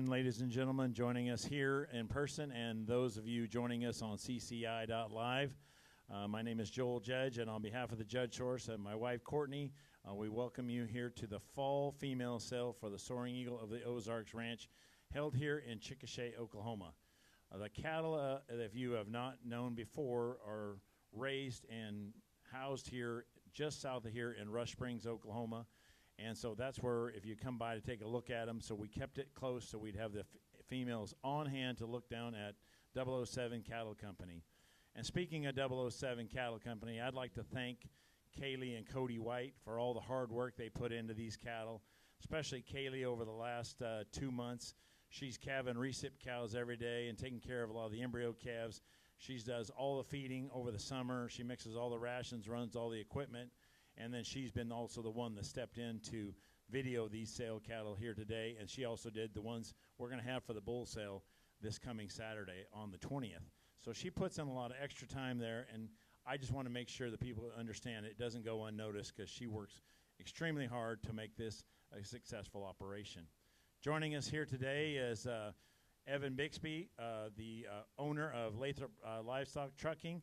afternoon, ladies and gentlemen, joining us here in person and those of you joining us on CCI.live. My name is Joel Judge, and on behalf of the Judge Source and my wife, Courtney, we welcome you here to the fall female sale for the Soaring Eagle of the Ozarks Ranch, held here in Chickasha, Oklahoma. The cattle, if you have not known before, are raised and housed here just south of here in Rush Springs, Oklahoma. And so that's where, if you come by to take a look at them, so we kept it close so we'd have the females on hand to look down at 007 Cattle Company. And speaking of 007 Cattle Company, I'd like to thank Kaylee and Cody White for all the hard work they put into these cattle, especially Kaylee over the last 2 months. She's calving recip cows every day and taking care of a lot of the embryo calves. She does all the feeding over the summer. She mixes all the rations, runs all the equipment. And then she's been also the one that stepped in to video these sale cattle here today. And she also did the ones we're going to have for the bull sale this coming Saturday on the 20th. So she puts in a lot of extra time there. And I just want to make sure that people understand it doesn't go unnoticed because she works extremely hard to make this a successful operation. Joining us here today is Evan Bixby, the owner of Lathrop Livestock Trucking.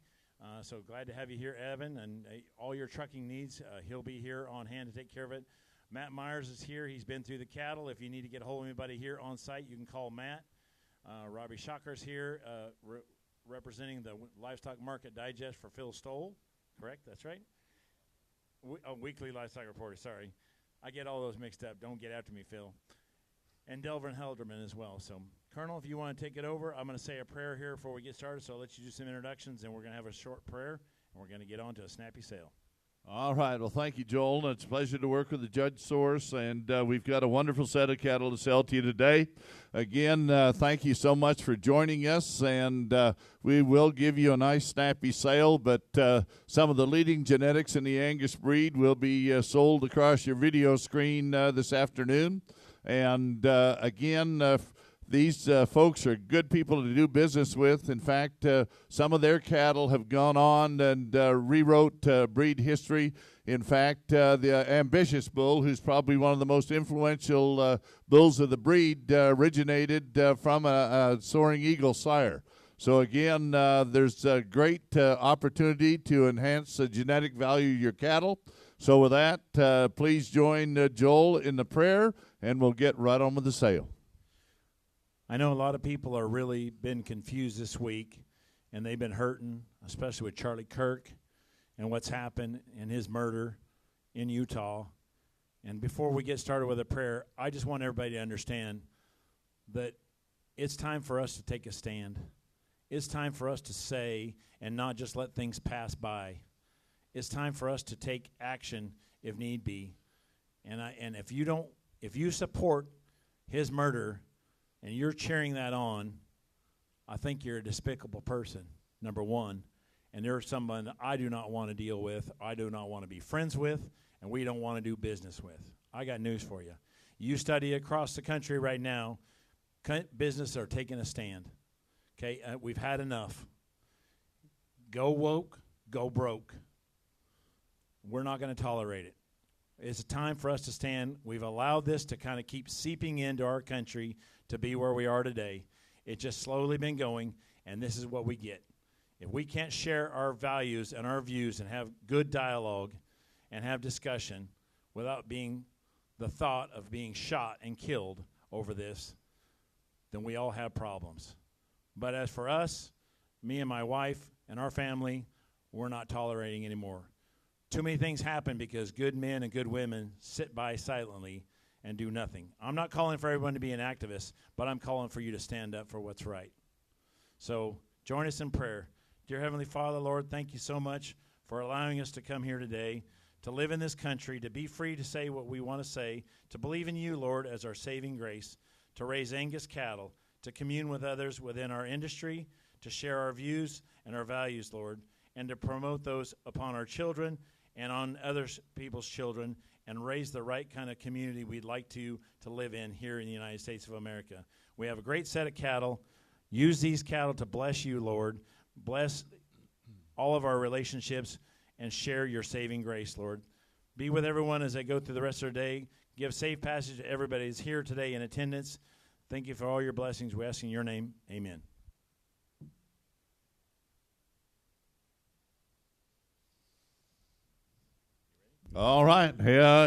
So glad to have you here, Evan, and all your trucking needs, he'll be here on hand to take care of it. Matt Myers is here. He's been through the cattle. If you need to get a hold of anybody here on site, you can call Matt. Robbie Schocker's here representing the Livestock Market Digest for Phil Stoll. Correct? That's right? Weekly Livestock Reporter, sorry. I get all those mixed up. Don't get after me, Phil. And Delvin Helderman as well. So, Colonel, if you want to take it over, I'm going to say a prayer here before we get started, so I'll let you do some introductions, and we're going to have a short prayer, and we're going to get on to a snappy sale. All right. Well, thank you, Joel. It's a pleasure to work with the Judge Source, and we've got a wonderful set of cattle to sell to you today. Again, thank you so much for joining us, and we will give you a nice, snappy sale, but some of the leading genetics in the Angus breed will be sold across your video screen this afternoon. And again, these folks are good people to do business with. In fact, some of their cattle have gone on and rewrote breed history. In fact, the Ambitious Bull, who's probably one of the most influential bulls of the breed, originated from a Soaring Eagle sire. So again, there's a great opportunity to enhance the genetic value of your cattle. So with that, please join Joel in the prayer, and we'll get right on with the sale. I know a lot of people are really been confused this week, and they've been hurting, especially with Charlie Kirk and what's happened in his murder in Utah. And before we get started with a prayer, I just want everybody to understand that it's time for us to take a stand. It's time for us to say and not just let things pass by. It's time for us to take action if need be. And if you support his murder and you're cheering that on, I think you're a despicable person, number one. And there's someone I do not want to deal with, I do not want to be friends with, and we don't want to do business with. I got news for you. You study across the country right now, businesses are taking a stand. Okay, we've had enough. Go woke, go broke. We're not going to tolerate it. It's time for us to stand. We've allowed this to kind of keep seeping into our country to be where we are today. It's just slowly been going, and this is what we get. If we can't share our values and our views and have good dialogue and have discussion without being the thought of being shot and killed over this, then we all have problems. But as for us, me and my wife and our family, we're not tolerating anymore. Too many things happen because good men and good women sit by silently and do nothing. I'm not calling for everyone to be an activist, but I'm calling for you to stand up for what's right. So join us in prayer. Dear Heavenly Father, Lord, thank you so much for allowing us to come here today, to live in this country, to be free to say what we want to say, to believe in you, Lord, as our saving grace, to raise Angus cattle, to commune with others within our industry, to share our views and our values, Lord, and to promote those upon our children and on other people's children, and raise the right kind of community we'd like to live in here in the United States of America. We have a great set of cattle. Use these cattle to bless you, Lord. Bless all of our relationships and share your saving grace, Lord. Be with everyone as they go through the rest of their day. Give safe passage to everybody who's here today in attendance. Thank you for all your blessings. We ask in your name. Amen. All right.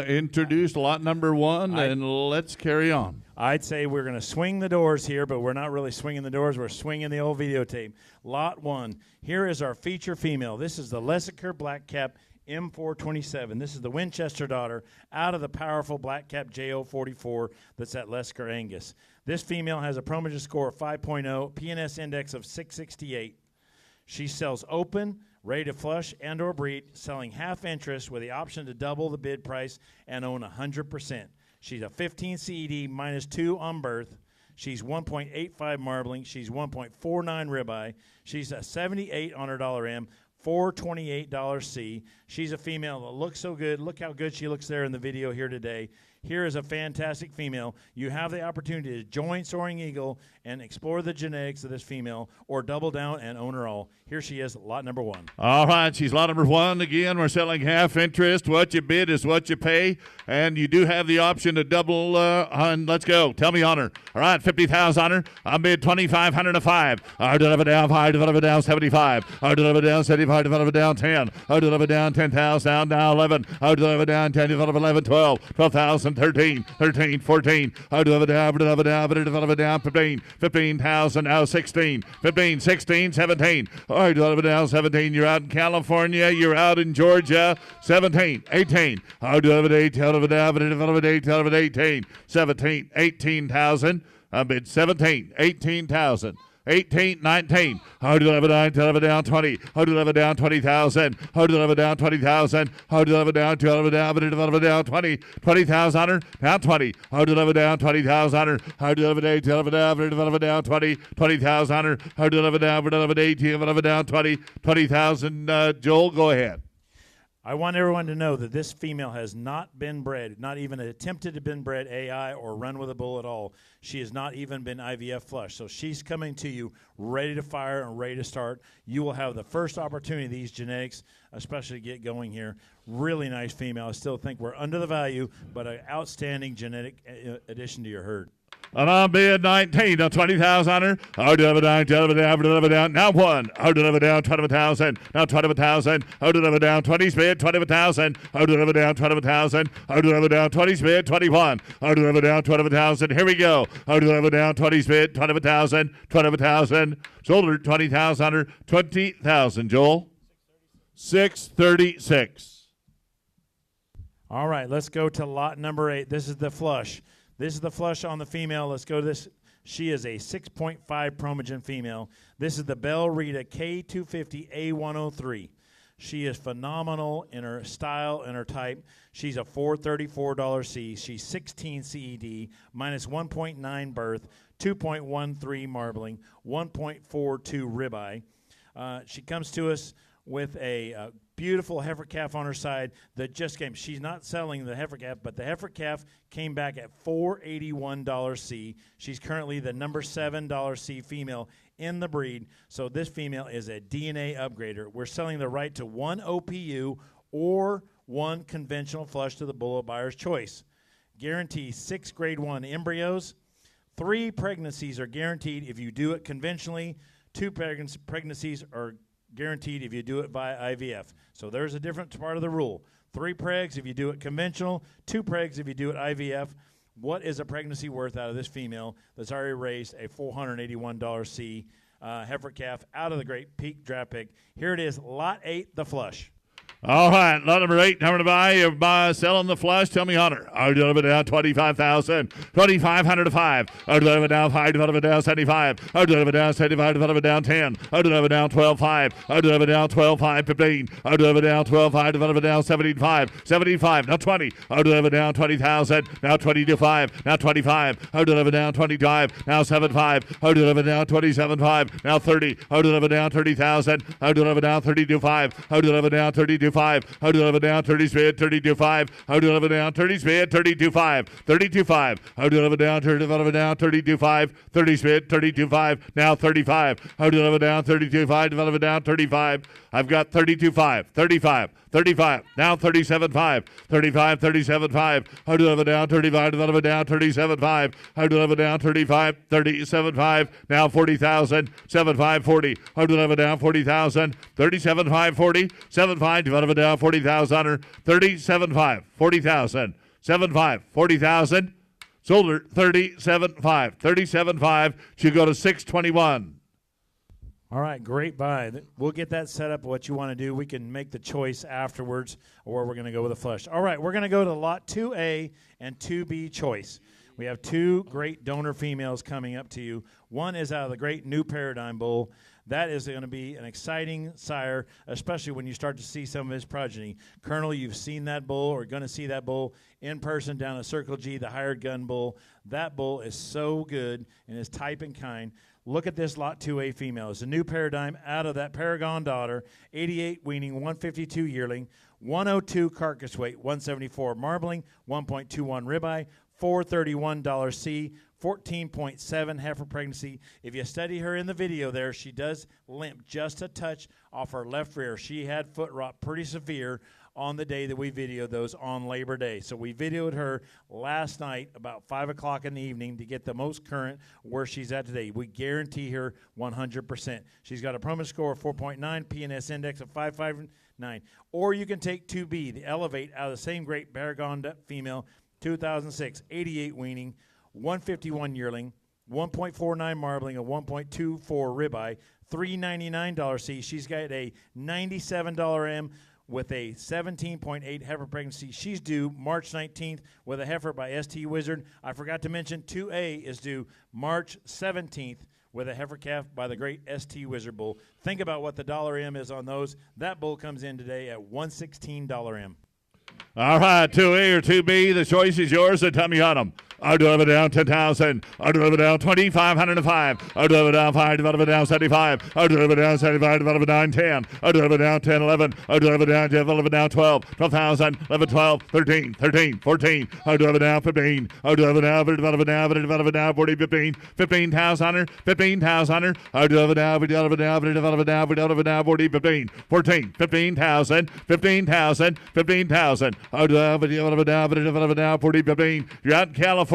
Introduced lot number 1, and let's carry on. I'd say we're going to swing the doors here, but we're not really swinging the doors. We're swinging the old videotape. Lot 1. Here is our feature female. This is the Lessiker Blackcap M427. This is the Winchester daughter out of the powerful Blackcap JO44 that's at Lessiker Angus. This female has a Promogen score of 5.0, PNS index of 668. She sells open, ready to flush and or breed, selling half interest with the option to double the bid price and own 100%. She's a 15 CED -2 on birth. She's 1.85 marbling. She's 1.49 ribeye. She's a 78 on her $M, $428 C. She's a female that looks so good. Look how good she looks there in the video here today. Here is a fantastic female. You have the opportunity to join Soaring Eagle and explore the genetics of this female, or double down and own her all. Here she is, lot number 1. All right, she's lot number 1. Again, we're selling half interest. What you bid is what you pay, and you do have the option to double on. Let's go. Tell me on her. All right, 50,000 on her. I bid 2,500 to 5. I deliver down 5, deliver down 75. I deliver down 75, deliver down 10. I deliver down 10,000, down now 11. I deliver down 10, deliver 11, 12. 12,000, 13, 14. I deliver down 15. 15,000, now 16. 15, 16, 17. All right, deliver down 17. You're out in California. You're out in Georgia. 17, 18. I deliver 18. Deliver down 18. 17, 18,000. I bid 17, 18,000. 18, 19. How do I deliver down 20? How do I deliver down 20,000? How do I deliver down 20,000? How do I deliver down 20? 20,000 on her, down 20. How do I deliver down 20,000 on her? How do I deliver down 20? 20,000 on her. How do I deliver down 20? 20,000. Joel, go ahead. I want everyone to know that this female has not been bred, not even attempted to been bred AI or run with a bull at all. She has not even been IVF flush. So she's coming to you ready to fire and ready to start. You will have the first opportunity, these genetics, especially get going here. Really nice female. I still think we're under the value, but an outstanding genetic addition to your herd. And on bid 19, now 20,000 on her. How do I deliver down? Now 1. How do I deliver down 20,000? Now 20,000. How do I deliver down 20 bid 20,000? How do I deliver down 20,000? How do I deliver down 20 bid 21? How do I deliver down 20,000? Here we go. How do I deliver down 20 bid 20,000? 20,000. Sold her 20,000 on her. 20,000. Joel. 636. All right, let's go to lot number 8. This is the flush. This is the flush on the female. Let's go to this. She is a 6.5 Promogen female. This is the Bell Rita K250A103. She is phenomenal in her style and her type. She's a $434 C. She's 16 CED, -1.9 birth, 2.13 marbling, 1.42 ribeye. She comes to us with a beautiful heifer calf on her side that just came. She's not selling the heifer calf, but the heifer calf came back at $481 C. She's currently the number $7 C female in the breed. So this female is a DNA upgrader. We're selling the right to 1 OPU or 1 conventional flush to the bull, buyer's choice. Guarantee 6 grade 1 embryos. 3 pregnancies are guaranteed if you do it conventionally. 2 pregnancies are guaranteed if you do it via IVF. So there's a different part of the rule. 3 pregs if you do it conventional, 2 pregs if you do it IVF. What is a pregnancy worth out of this female that's already raised a $481 C heifer calf out of the great peak draft pick? Here it is, lot 8, the flush. All right, lot number 8, number to buy. You're selling the flush. Tell me, Hunter. I deliver down 25,000. 2,500 to 5. I deliver down 5. Deliver down 75. I deliver down 75. Deliver down 10. I deliver down 12.5. I deliver down 12.5. 15. I deliver down 12.5. Deliver down 75. 75. Now 20. I deliver down 20,000. Now 22.5. Now 25. I deliver down 25. Now 7.5. I deliver down 27.5. Now 30. I deliver down 30,000. I deliver down 32.5. I deliver down 32. 32.5. How to 11 down, 30 speed, 32.5. How to 11 down, 30 speed, 32.5. 32.5. How to 11 down, 11 down, 32.5. 30 speed, 32.5. Now 35. How to 11 down, 32.5. 11 down, 35. I've got 32.5. 35. 35. Now 37.5. 35, 37.5. How to 11 down, 35, 11 down, 37.5. How to 11 down, 35, 37.5. Now 40,000. 7.5, 40. How to 11 down, 40,000. 37.5, 40. 7.5, 11 down, 40,000. 37.5, 40,000. 7.5, 40,000. Sold her 37.5. 37.5. She'll go to 621. All right, great buy. We'll get that set up, what you want to do. We can make the choice afterwards, or we're going to go with a flush. All right, we're going to go to lot 2A and 2B choice. We have two great donor females coming up to you. One is out of the great New Paradigm Bull. That is going to be an exciting sire, especially when you start to see some of his progeny. Colonel, you've seen that bull or going to see that bull in person down at Circle G, the hired gun bull. That bull is so good and is type and kind. Look at this lot 2A female. It's a New Paradigm out of that Paragon daughter, 88 weaning, 152 yearling, 102 carcass weight, 174 marbling, 1.21 ribeye, $431 C, 14.7 heifer pregnancy. If you study her in the video there, she does limp just a touch off her left rear. She had foot rot pretty severe on the day that we videoed those on Labor Day. So we videoed her last night about 5 o'clock in the evening to get the most current where she's at today. We guarantee her 100%. She's got a promo score of 4.9, PNS index of 559. Or you can take 2B, the Elevate, out of the same great Paragon female, 2006, 88 weaning, 151 yearling, 1.49 marbling, a 1.24 ribeye, $399 C. She's got a $97 M with a 17.8 heifer pregnancy. She's due March 19th with a heifer by ST Wizard. I forgot to mention 2A is due March 17th with a heifer calf by the great ST Wizard bull. Think about what the dollar M is on those. That bull comes in today at $116 M. All right, 2A or 2B, the choice is yours, and tell me on them. I'll deliver down 10,000. I'll deliver down 2,505. I'll deliver down 5. Deliver down 75. I'll deliver down 75. Deliver down 10. I'll deliver down 10, 11. I'll deliver down 10. Deliver down 12. 12,000. 11, 12, 13, 13, 14. I'll deliver down 15. I'll deliver down 40, 15. 15,000. 15,000. I'll deliver down 40, 15. 14. 15,000. 15,000. 15,000. I'll deliver down 40, 15. You're out in California.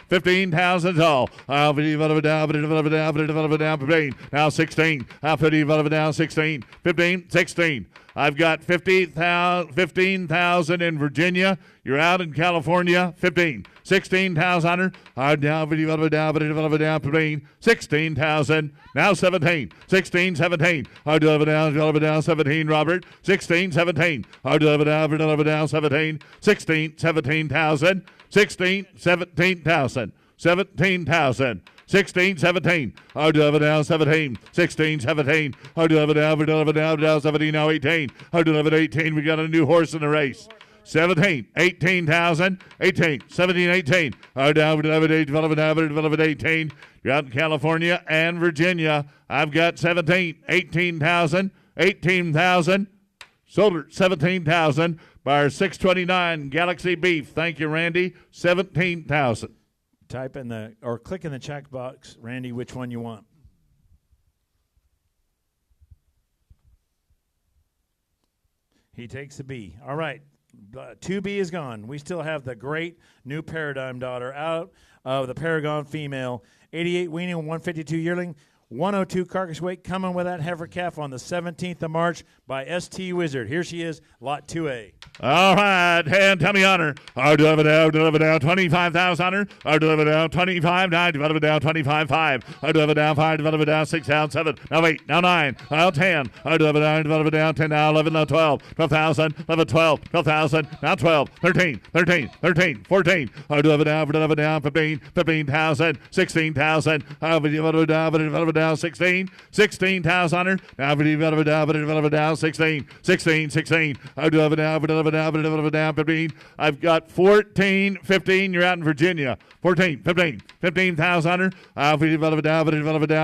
15,000 tall. I'll be down 15. Now 16. I'll put down 16. 15, 16. I've got 15,000 in Virginia. You're out in California. 15. 16,000. I'm down 15. 16,000. Now 17. 16, 17. I'll deliver down 17, Robert. 16, 17. I'll deliver down 17. 16, 17,000. 16, 17,000. 17,000. 16, 17. I'll deliver down 17. 16, 17. I'll deliver down 17. Now 18. I'll deliver 18. We got a new horse in the race. 17, 18,000. 18, 17, 18. I'll deliver 18. You're out in California and Virginia. I've got 17, 18,000. 18,000. Sold her 17,000. By our 629 Galaxy Beef. Thank you, Randy. 17,000. Type in the, or click in the check box, Randy, which one you want. He takes the B. All right. 2B is gone. We still have the great New Paradigm daughter out of the Paragon female. 88 weaning, 152 yearling. 102 carcass weight, coming with that heifer calf on the 17th of March by ST Wizard. Here she is, lot 2A. All right, and tell me on her. I'll deliver down 25,000 on her. I'll deliver down 25,900. Deliver down 25,500. I'll deliver down 5. Deliver down 6. Down 7. Now 8. Now 9. Now 10. I'll deliver down 10. Now 11. Now 12. 12,000. 11, 12. 12,000. Now 12. 13. 13. 13. 14. I'll deliver down 15. 15,000. 16,000. I'll deliver down down 16, 16,000 on her. Now down 16, 16, 16. I do have it down 15. I've got 14, 15. You're out in Virginia. 14, 15, 15,000 on her. Down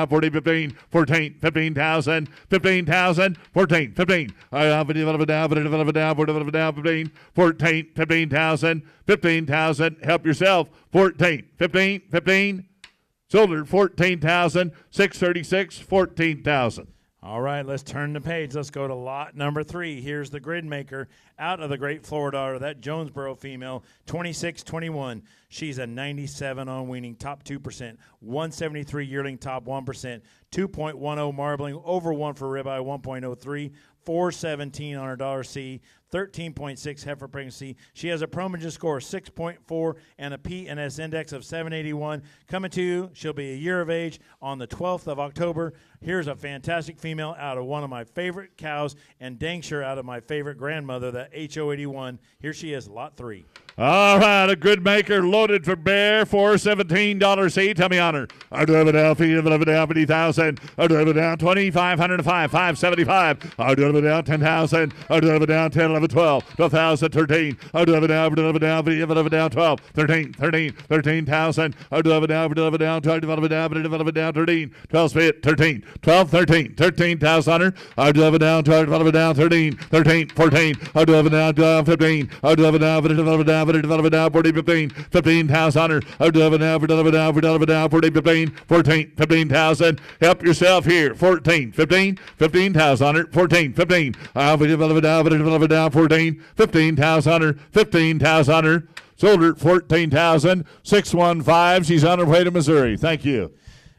40, 15, 14, 15,000, 15,000, 14, 15. Down 15, 14, 15,000, 15,000. Help yourself. 14, 15, 15. Sold 14,000, 636, 14,000. All right, let's turn the page. Let's go to lot number 3. Here's the grid maker out of the Great Florida, that Jonesboro female, 26-21. She's a 97 on weaning, top 2%, 173 yearling, top 1%, 2.10 marbling, over 1 for ribeye, 1.03, 417 on her dollar C, 13.6 heifer pregnancy. She has a Promagen score of 6.4 and a P&S index of 781. Coming to you, she'll be a year of age on the 12th of October. Here's a fantastic female out of one of my favorite cows, and dang sure out of my favorite grandmother, that HO81. Here she is, lot 3. All right, a grid maker loaded for bear, $417 C. Tell me on her. I do have it down, 50,000. I do have it down 2,505, 575. I do have it down 10,000. I do have it down 10, 11, 12, 12,000, 13. I do have it down, 12, 13, 13,000. I do have it down, 12, 13, 12, 13, 12, 13, 13,000 on her. I do have it down, 12, 13, 13, 14. I do have it down, 15. I do have it down, 40, 15, 15,000 on her. I do have it down, 40, 15, 14, 15,000. Help yourself here. 14, 15, 15,000 on her. 14, 15. I do have it down, 14, 15,000 on her. 15,000 on her. Sold her 14,000, 615. She's on her way to Missouri. Thank you.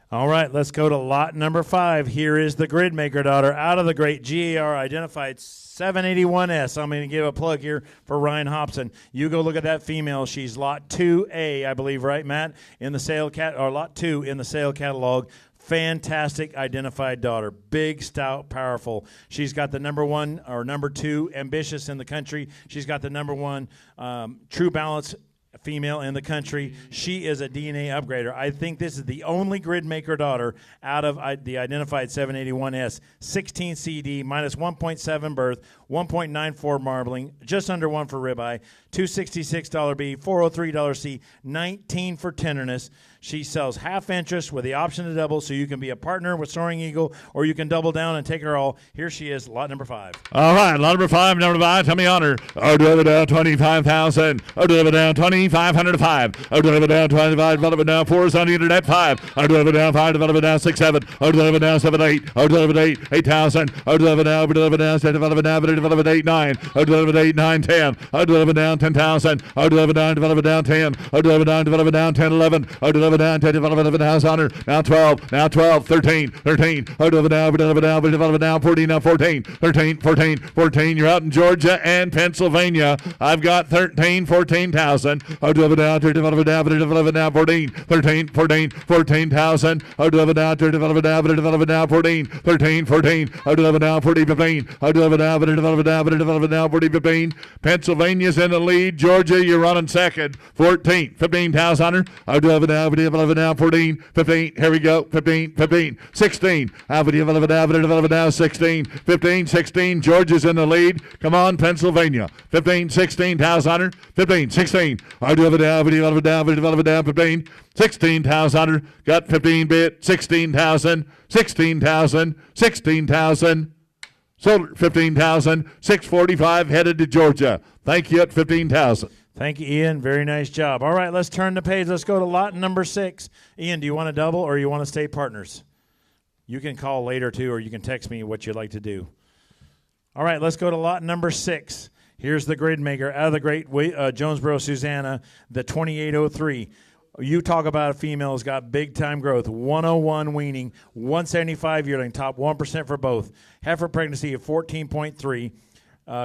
All right, let's go to lot number 5. Here is the grid maker daughter out of the great GAR identified 781S. I'm going to give a plug here for Ryan Hobson. You go look at that female. She's lot 2A, I believe, right, Matt? In the sale or lot 2 in the sale catalog. Fantastic identified daughter. Big, stout, powerful. She's got the number 1 or number 2 ambitious in the country. She's got the number 1 True Balance female in the country. She is a DNA upgrader. I think this is the only grid maker daughter out of the identified 781S. 16 CD, minus 1.7 birth, 1.94 marbling, just under 1 for ribeye, $266 B, $403 C, 19 for tenderness. She sells half interest with the option to double, so you can be a partner with Soaring Eagle, or you can double down and take her all. Here she is, lot number 5. All right, lot number 5, tell me on her. I do have it down 25,000. I do have it down 2,505. I do have it down 25, development down 4 is on the internet 5. I do have it down 5, development down 6, 7. I do have it down 7, 8. I do have it 8, 8,000. I do have it down, development 8, 9. I do have it 8, 9, 10. I do have it down 10,000. I do have it down, development down 10. I do have it down, development down 10, 11. I do have it down 10, development on her. Now 12, now 12, 13, 13. I do have it down, development down 14, now 14, 13, 14, 14. You're out in Georgia and Pennsylvania. I've got 13, 14,000. I do have it down, development down 14, 13, 14, 14,000. I do have it down, development down 14, 13, 14. I do have it down 40, 15. I do have it down, development down 40, 15. Pennsylvania's in the lead. Georgia, you're running second. 14, 15,000 on her. I do have it down, now 14, 15, here we go, 15, 15, 16, now 16, 15, 16, Georgia's in the lead. Come on, Pennsylvania, 15, 16,000 on her, 15, 16, I do have it down, 15, 16,000 on her, got 15 bit, 16,000, 16,000, 16,000, sold 15,000, 645, headed to Georgia. Thank you at 15,000. Thank you, Ian. Very nice job. All right, let's turn the page. Let's go to lot number 6. Ian, do you want to double or you want to stay partners? You can call later, too, or you can text me what you'd like to do. All right, let's go to lot number 6. Here's the grid maker out of the great Jonesboro Susanna, the 2803. You talk about a female who's got big-time growth, 101 weaning, 175 yearling, top 1% for both. Heifer pregnancy of 14.3.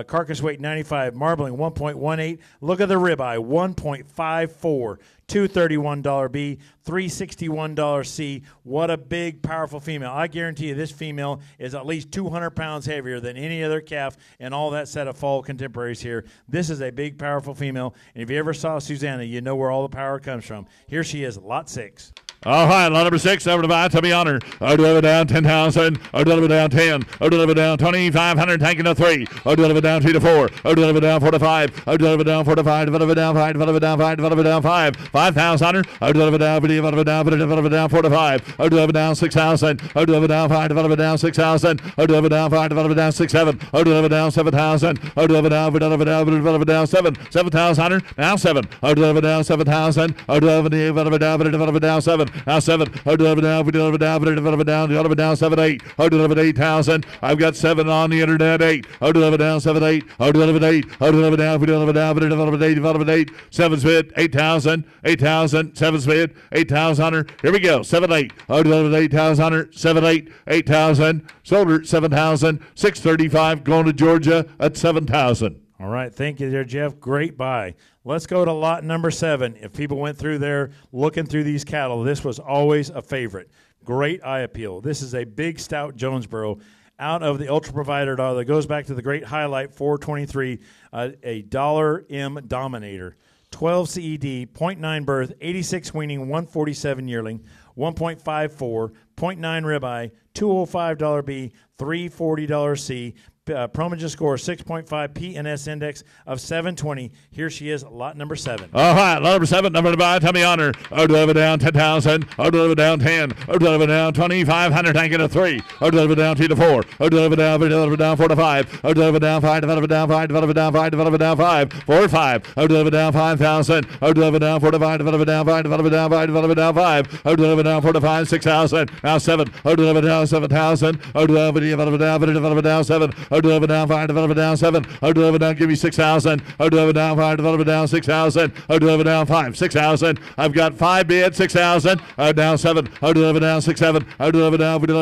Carcass weight 95, marbling 1.18. Look at the ribeye, 1.54, $231 B, $361 C. What a big, powerful female. I guarantee you this female is at least 200 pounds heavier than any other calf in all that set of fall contemporaries here. This is a big, powerful female, and if you ever saw Susanna, you know where all the power comes from. Here she is, lot 6. All right, lot number 6, over to buy, to be honor. Deliver down 10,000. Deliver down 10. Deliver down 2,500. Taking a 3. Deliver down 2 to 4. Deliver down 4 to 5. Deliver down 4 to 5. Deliver down 5. Deliver down 5. Deliver down 5. 5,000. Deliver down 4 to 5. Deliver down 6,000. Deliver down 5. Deliver down 6,000. Deliver down 5. Deliver down 6, 7. Deliver down 7,000. Deliver down 7. 7,000. Now 7. Deliver down 7,000. Deliver down 7. Now 7. Deliver down 7, 8. Deliver 8,000. I've got 7 on the internet. 8. Deliver down 7, 8. Deliver 8. Deliver down 8. 7 bid 8,000. 8,000. 7 bid 8,000. Here we go. 7, 8. Deliver 8,000. 7, 8. 8,000. Sold her 7,000. 635. Going to Georgia at 7,000. All right, thank you there, Jeff. Great buy. Let's go to lot number 7. If people went through there looking through these cattle, this was always a favorite. Great eye appeal. This is a big, stout Jonesboro out of the Ultra Provider dollar that goes back to the great highlight 423, a $1 M Dominator. 12 CED, 0.9 birth, 86 weaning, 147 yearling, 1.54, 0.9 ribeye, $205 B, $340 C. Promogen score 6.5, PNS index of 720. Here she is, lot number 7. All right, lot number 7, number to buy, tell me honor. Deliver down 10,000. Deliver down 10. Deliver down 2,500. Tank it a 3. Deliver down 2 to 4. Deliver down 4 to 5. Deliver down 5. Deliver down 5. Deliver down 5. Deliver down 5. 4 to 5. Deliver down 5,000. Deliver down 4 to 5. Deliver down 5. Deliver down 5. Deliver down 5. Deliver down 4 to 5. 6,000. Now 7. Deliver down 7,000. Deliver down 7. Deliver down 5. Deliver down 7. Deliver down, give me 6,000. Deliver down 5. Deliver down 6,000. Deliver down 5. 6,000. I've got 5 bid. 6,000. Down 7. Deliver down 6, 7. Deliver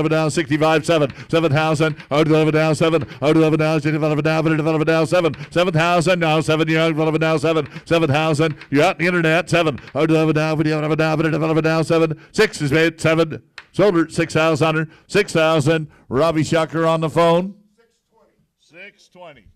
down 65. 7. 7,000. Deliver down 7. Deliver down 7. 7,000. Now 7. Deliver down 7. 7,000. You're out on the internet. 7. Deliver down 7. 6 is made. 7. Sold her 6,000. 6,000. Robbie Shucker on the phone. 620.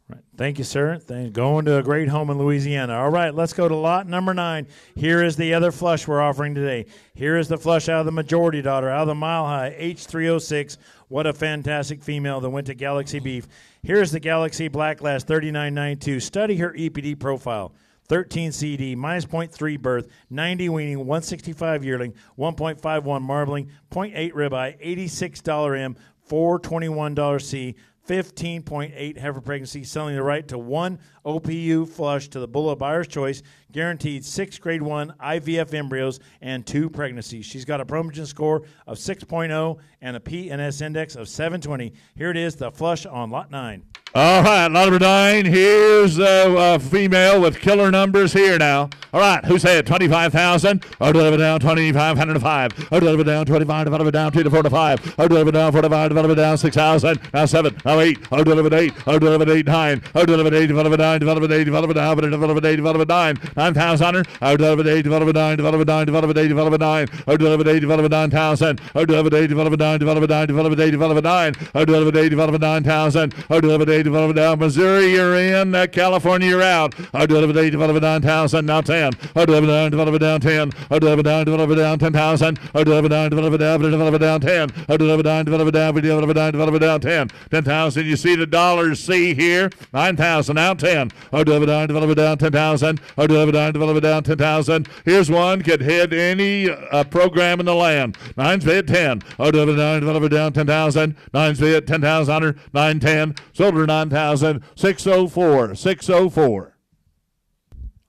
Right. Thank you, sir. Going to a great home in Louisiana. All right, let's go to lot number 9. Here is the other flush we're offering today. Here is the flush out of the majority daughter, out of the Mile High, H306. What a fantastic female that went to Galaxy Beef. Here's the Galaxy Black Lass 3992. Study her EPD profile. 13 CD, minus 0.3 birth, 90 weaning, 165 yearling, 1.51 marbling, 0.8 ribeye, $86 M, $421 C, 15.8 heifer pregnancy, selling the right to 1 OPU flush to the bull of buyer's choice, guaranteed 6 grade 1 IVF embryos and 2 pregnancies. She's got a Promogen score of 6.0 and a PNS index of 720. Here it is, the flush on lot 9. All right, lot number 9. Here's a female with killer numbers here now. All right, who said 25,000? Deliver down 2,500 to 5. Deliver down 25. Deliver down 2 to 4 to 5. Deliver down 4 to 5. Deliver down 6,000. Now 7. Now 8. Delivered 8. Delivered 8. 9. Delivered 8. Delivered 9. Delivered 8. Delivered 9. Delivered 8. Delivered 9. 9,000. Delivered 8. Delivered 9. Delivered 9. Delivered 8. Delivered 9. Delivered 8. Delivered 9,000. Delivered 8. Delivered 9. Delivered 9. Delivered 8. Delivered 9. Delivered 8. Delivered 9,000. Delivered 8. Delivered down. Missouri, you're in. California, you're out. Delivered 8. Delivered 9,000. Now 10. Delivered 9. Delivered down 10. Delivered 9. Delivered down 10,000. Delivered 9. Delivered down 10. Delivered 9. Delivered down 10. 10,000. You see the dollars C here. 9,000. Now 10. Delivered 9. Delivered down 10,000. Delivered 9. Delivered down 10,000. Here's one. Could hit any program in the land. 9's bid 10. Delivered 9. Delivered down 10,000. 9's bid 10,000. 910. Sold her 9,000. 604. 604.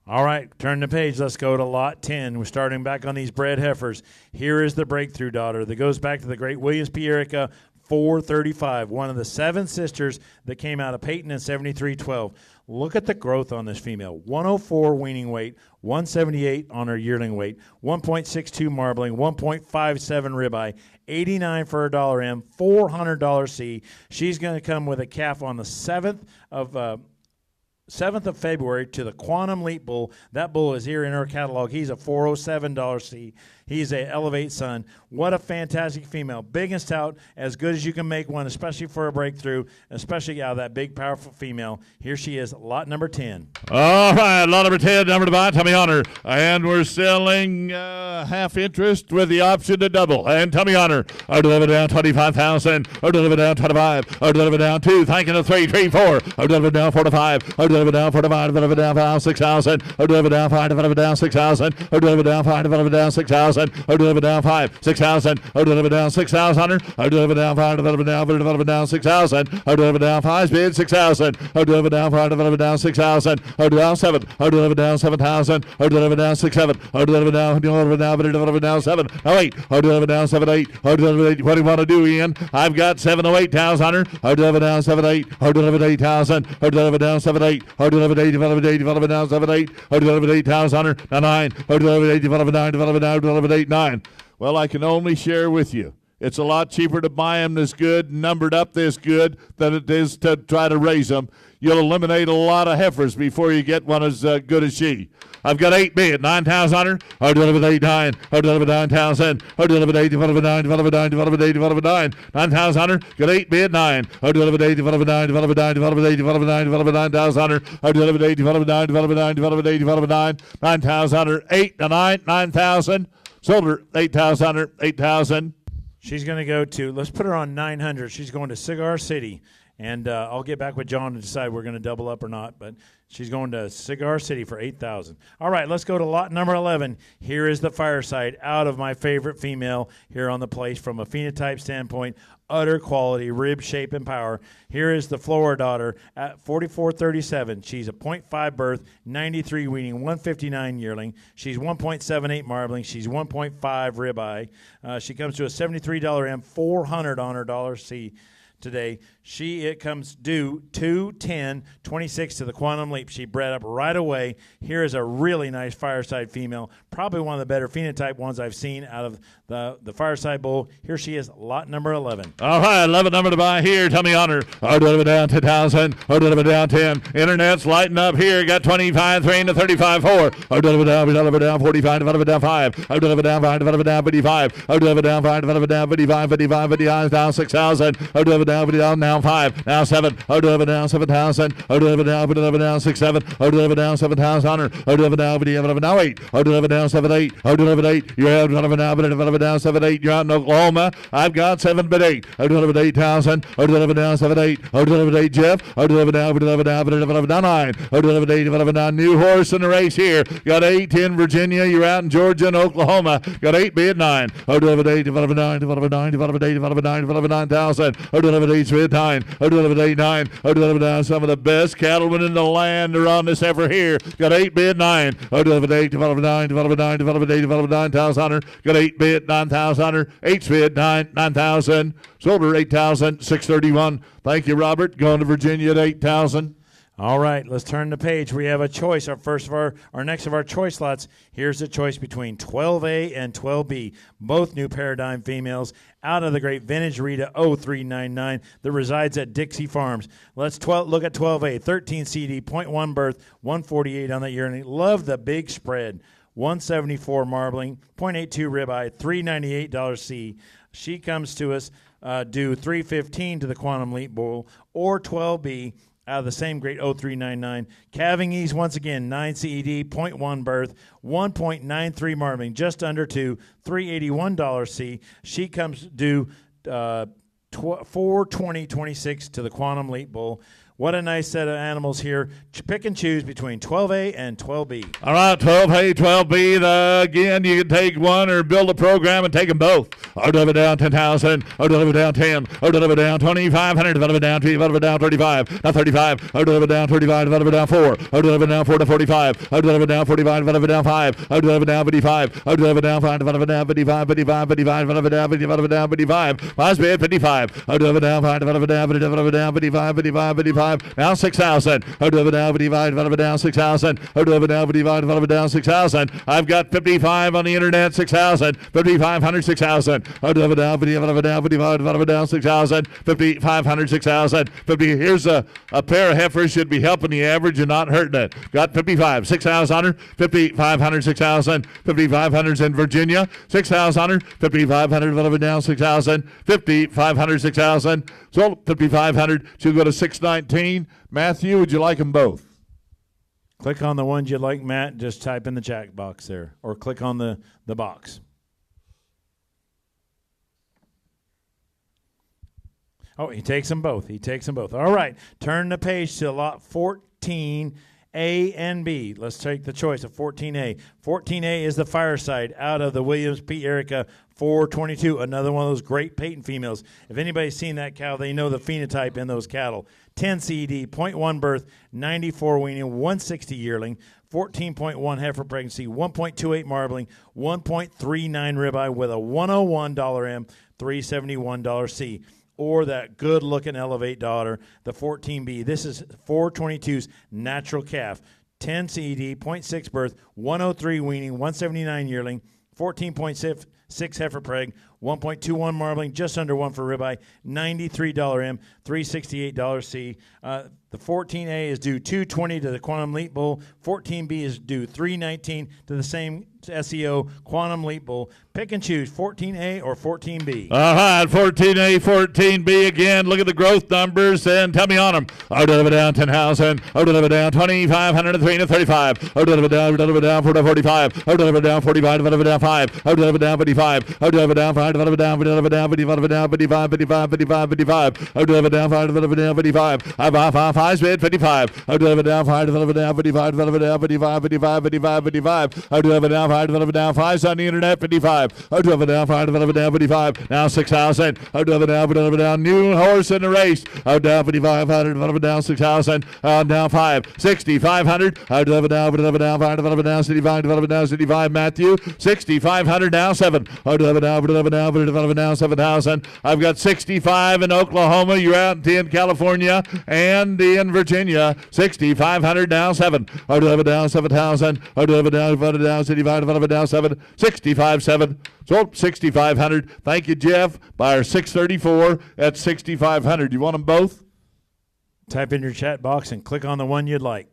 All right, turn the page. Let's go to lot 10. We're starting back on these bred heifers. Here is the breakthrough daughter that goes back to the great Williams P. Erica 435, one of the 7 sisters that came out of Peyton in 7312. Look at the growth on this female. 104 weaning weight, 178 on her yearling weight, 1.62 marbling, 1.57 ribeye, 89 for a $1 M, $400 C. She's going to come with a calf on the 7th of February to the Quantum Leap Bull. That bull is here in our catalog. He's a $407 C. He's a Elevate son. What a fantastic female. Big and stout, as good as you can make one, especially for a breakthrough, especially out of that big, powerful female. Here she is, lot number 10. All right, lot number 10, number to buy, Tommy Honor. And we're selling half interest with the option to double. And Tommy Honor, I'll deliver down 25,000. I'll deliver down 25. I'll deliver down 2. Thanking the 3, 3, 4. I'll deliver down 4 to 5. I'll deliver down 4 to 5. I'll deliver down 5, 6,000. I'll deliver down 5. I'll deliver down 6,000. I'll deliver down 5. I'll deliver down 6,000. I'll deliver down 5, 6,000. I'll deliver down 6,000. I'll deliver down 5. I'll deliver down 6,000. I'll deliver down 5. Bid 6,000. I'll deliver down 5. I'll deliver down 6,000. I'll deliver down 7. I'll deliver down 7,000. I'll deliver down 6, 7. I'll deliver down 7. Oh, 8. I'll deliver down 7, 8. I'll deliver 8. What do you want to do, Ian? I've got 7 or 8,000. I'll deliver down 7, 8. I'll deliver 8,000. I'll deliver down 7, 8. I'll deliver 8. Deliver down 7, 8. I'll deliver 8,000. 9. I'll deliver 8. Deliver 9. Deliver 8, 9. Well, I can only share with you. It's a lot cheaper to buy them this good, numbered up this good, than it is to try to raise them. You'll eliminate a lot of heifers before you get one as good as she. I've got 8 bid, 9,000. I'll deliver 8, 9. I'll deliver 9,000. I'll deliver 8, deliver 9, deliver 9, deliver 8, deliver 9. 9,000. Got 8 bid, 9. I'll deliver 8, deliver 9, deliver 9, deliver 8, deliver 9, deliver 9,000. I'll deliver 8, deliver 9, deliver 9, deliver 8, deliver 9. 9,000. 8 to 9, 9,000. Sold her 8,000. 8,000. She's going to go to, let's put her on 900. She's going to Cigar City. And I'll get back with John to decide we're going to double up or not. But she's going to Cigar City for $8,000. All right, let's go to lot number 11. Here is the Fireside, out of my favorite female here on the place from a phenotype standpoint. Utter quality, rib shape, and power. Here is the Flora daughter at 44.37. She's a 0.5 birth, 93 weaning, 159 yearling. She's 1.78 marbling. She's 1.5 ribeye. She comes to a $73 M, 400 on her dollar C today. It comes due 2/10/26 to the Quantum Leap. She bred up right away. Here is a really nice Fireside female, probably one of the better phenotype ones I've seen out of the Fireside Bull. Here she is, lot number 11. All right, 11 number to buy here. Tommy Honor. I'll deliver down 10,000. I'll deliver down 10. Internet's lighting up here. Got 25, 3 to 35, 4. I'll deliver down 45, deliver down 5. I'll deliver down 5, deliver down 55. I'll deliver down 5, deliver down 55, 55, 55, down 6,000. I'll deliver down now 5, now 7. I'll deliver down 7,000. I'll deliver down 6, 7. I'll deliver down 7,000. I'll deliver down 8. I'll deliver down 7, 8. I'll deliver 8. You're out down 7, 8. You're out in Oklahoma. I've got 7 but 8. I'll deliver 8,000. I'll deliver down 7, 8. I'll deliver 8, Jeff. I'll deliver down 9. I'll deliver 8, deliver 9. New horse in the race here. Got 8 in Virginia. You're out in Georgia and Oklahoma. Got 8 bid 9. I'll deliver 8, deliver 9, deliver 9, deliver 8, deliver 9, deliver 9,000. I'll deliver 8 bid 9. I'll deliver 8, 9. I'll deliver down some of the best cattlemen in the land are on this effort here. Got 8 bid 9. I'll deliver 8, deliver 9, deliver 9, deliver 8, deliver 9,000. Got 8 bid 9,000. 8 bid 9,000. Sold her 8,000. 631. Thank you, Robert. Going to Virginia at 8,000. All right, let's turn the page. We have a choice. Our next of our choice lots. Here's the choice between 12A and 12B. Both new Paradigm females out of the great vintage Rita 0399 that resides at Dixie Farms. Let's look at 12A. 13 CD, 0.1 birth, 148 on that yearling. Love the big spread. 174 marbling, 0.82 ribeye, $398 C. She comes to us due 315 to the Quantum Leap Bull, or 12B. Out of the same great 0399. Calving ease once again, 9 CED, 0.1 birth, 1.93 marbling, just under 2, $381 C. She comes due 4/20/26 to the Quantum Leap Bull. What a nice set of animals here. Pick and choose between 12A and 12B. All right, 12A, 12B. Again, you can take one or build a program and take them both. I'll deliver down 10,000. I'll deliver down 10. I'll deliver down 2,500. Deliver down 3. Deliver down 35. Now 35. I'll deliver down 35. Deliver down 4. I'll deliver down 4 to 45. I'll deliver down 45. Deliver down 5. I'll deliver down 55. I'll deliver down 5. Deliver down 55. 55. 55. Deliver down 55. 55. Last bid 55. I'll deliver down 5. Deliver down 55. 55. 55. 55. Now 6,000. I'll do it now, down 6,000. I'll do it now, down 6,000. I've got 55 on the internet, 6,000. 5,500, 6,000. I'll do it now, down 6,000. 5,500, 6,000. 50. Here's a pair of heifers should be helping the average and not hurting it. Got 55, 6,000. 5,500, 6,000. 5,500's in Virginia. 6,000. 5,500 down 6,000. 5,500, 6,000. So 5,500. She'll go to 619. Matthew, would you like them both? Click on the ones you like, Matt. Just type in the chat box there, or click on the box. Oh, he takes them both. He takes them both. All right. Turn the page to lot 14, A and B. Let's take the choice of 14A. 14A is the Fireside out of the Williams P. Erica 422, another one of those great patent females. If anybody's seen that cow, they know the phenotype in those cattle. 10 CED, 0.1 birth, 94 weaning, 160 yearling, 14.1 heifer pregnancy, 1.28 marbling, 1.39 ribeye with a $101 M, $371 C. Or that good-looking Elevate daughter, the 14B. This is 422's natural calf. 10 CED, 0.6 birth, 103 weaning, 179 yearling, 14.6 heifer preg, 1.21 marbling, just under 1 for ribeye, $93 M, $368 C. The 14A is due $220 to the Quantum Leap Bull. 14B is due $319 to the same SEO Quantum Leap Bull. Pick and choose 14A or 14B. All right, 14A, 14B again. Look at the growth numbers and tell me on them. Out of it down 10,000. Out of it down 2,500 to 3 to 35. Out of it down 4 to 45. Out of it down 45. Out of it down 5. Out of it down 55. Out of it down 5. Out of it down 55. 55. 55. 55. 55. Out of it down 5. Out of it down 55. 5 bid 55. Out of it down 5. Out of it down 55. Out of it down 55. 55. 55. 55. Out of it down 5. Out of it down 5 on the internet 55. Out of it down 5. Out of it down 55. Now 6,000. Out of it down. New horse in the race. Out down 5,500. Out of it down 6,000. Out down 5. 6,500. Out of it down 5. Out of it down 65. Out of it down 65. Matthew 6,500 now 7. Out of it down 7,000. I've got 65 in Oklahoma. You're out in California and in Virginia. 6,500 now 7. Out of it down 7,000. Out of it down 65. Out of it down 7. 65 7. So 6,500. Thank you, Jeff. Buyer 634 at 6,500. You want them both? Type in your chat box and click on the one you'd like.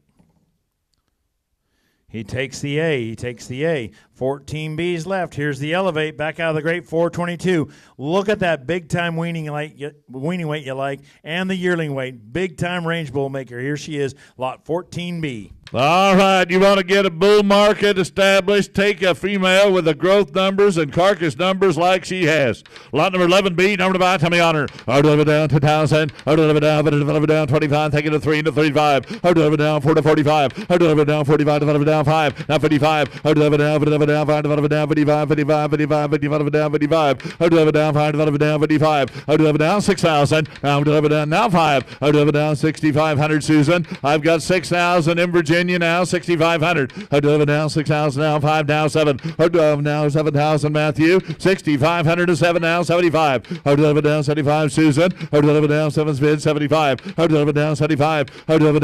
He takes the A. He takes the A. 14 B's left. Here's the Elevate back out of the great 422. Look at that big-time weaning weight you like and the yearling weight. Big-time range bull maker. Here she is, lot 14B. All right, you want to get a bull market established, take a female with the growth numbers and carcass numbers like she has. Lot number 11B, number 5, tell me on her. Out of it down 2,000. Out of it down 25, take it to 3 to 35. Out of it down 4 to 45. Out of it down 45, out of it down 5. Now 55. Out of it down 5, out of it down 55, 55, 55, 55, out of it down 55. Out of it down 5, out of it down 55. Out of it down 6,000. Out of it down now 5. Out of it down 6,500, Susan. I've got 6,000 in Virginia now, 6,500. Out of it down 6,000 now 5, now 7. Out of now 7,000, Matthew. 6,500 to 7 now, 75. Out of it down 75, Susan. Out of it down 7 bid 75. Out of it down 75. Out of it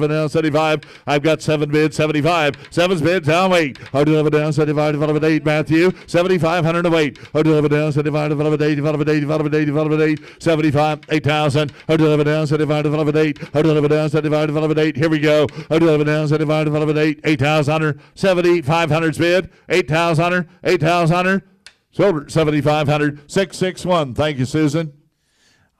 down 75. I've got 7 bids 75. 7 bids down 8. Out of it down 75 to 8, Matthew. 7,500 to 8. Out of it down 75 to 8, 8, 75, 8,000. Out of it down 75 to 8. Out of it down 75 to 8. Here we go. Out of it down 75 to 8, 8,000. 7,500 bid. 8,000. 8,000. Sold 7,500. 661. Thank you, Susan.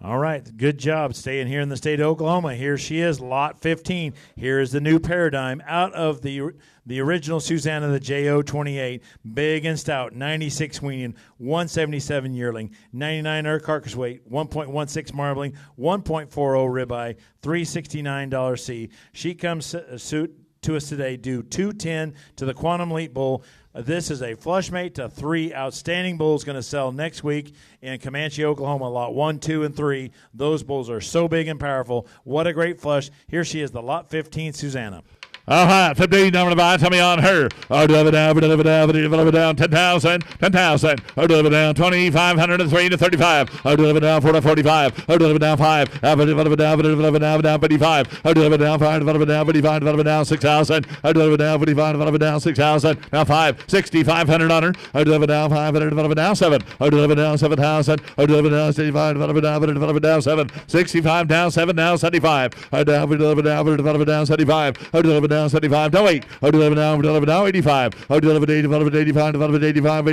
All right, good job staying here in the state of Oklahoma. Here she is, lot 15. Here is the new paradigm out of the original Susanna, the JO28, big and stout, 96 weaning, 177 yearling, 99 earth carcass weight, 1.16 marbling, 1.40 ribeye, $369 C. She comes to us today due 210 to the Quantum Leap Bull. This is a flush mate to 3 outstanding bulls going to sell next week in Comanche, Oklahoma, lot 1, 2, and 3. Those bulls are so big and powerful. What a great flush. Here she is, the lot 15, Susanna. All right, 15, number 5, tell me on her. Deliver down, 10,000, 10,000. Deliver down, 2,503 to 35. Deliver down, 4 to 45. Deliver down, 5. Deliver down, 55. Deliver down, 5. Deliver down, 55. Deliver down, 6,000. Deliver down, 55. Deliver down, 6,000. Now 5, 6,500 on her. Deliver down, 500. Deliver down, 7. Deliver down, 7,000. Deliver down, 65. Deliver down, 7. 65 down, 7 now, 75. Deliver down, 75. Deliver down, 75. No, 8. Deliver down, 85. Deliver 85. Deliver 85.